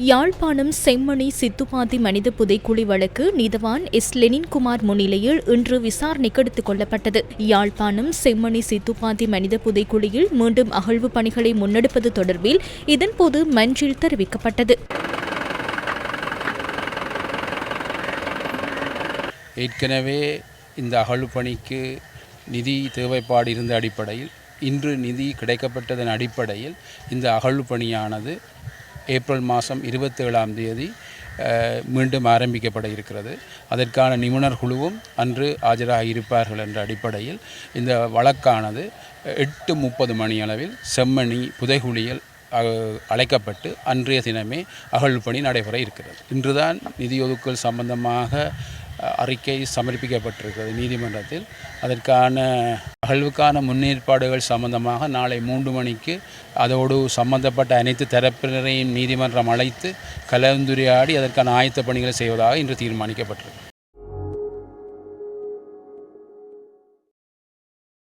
யாழ்ப்பாணம் செம்மணி சித்துப்பாத்தி மனித புதைக்குழி வழக்கு நீதவான் எஸ் லெனின்குமார் முன்னிலையில் இன்று விசாரணைக்கு எடுத்துக் கொள்ளப்பட்டது. யாழ்ப்பாணம் செம்மணி சித்துப்பாத்தி மனித புதைக்குழியில் மீண்டும் அகழ்வு பணிகளை முன்னெடுப்பது தொடர்பில் இதன்போது மன்றில் தெரிவிக்கப்பட்டது. ஏற்கனவே இந்த அகழ்வு பணிக்கு நிதி தேவைப்பாடு இருந்த அடிப்படையில் இன்று நிதி கிடைக்கப்பட்டதன் அடிப்படையில் இந்த அகழ்வு பணியானது ஏப்ரல் மாதம் 27ஆம் தேதி மீண்டும் ஆரம்பிக்கப்பட இருக்கிறது. அதற்கான நிபுணர் குழுவும் அன்று ஆஜராக இருப்பார்கள் என்ற அடிப்படையில் இந்த வழக்கானது 8:30 மணி அளவில் செம்மணி புதைகுழியில் அழைக்கப்பட்டு அன்றைய தினமே அகழ்வு பணி நடைபெற இருக்கிறது. இன்றுதான் நிதி ஒதுக்கல் சம்பந்தமாக அறிக்கை சமர்ப்பிக்கப்பட்டிருக்கிறது நீதிமன்றத்தில். அதற்கான அகழ்வுக்கான முன்னேற்பாடுகள் சம்பந்தமாக நாளை 3 மணிக்கு அதோடு சம்பந்தப்பட்ட அனைத்து தரப்பினரையும் நீதிமன்றம் அழைத்து கலந்துரையாடி அதற்கான ஆயத்த பணிகளை செய்வதாக இன்று தீர்மானிக்கப்பட்டிருக்கு.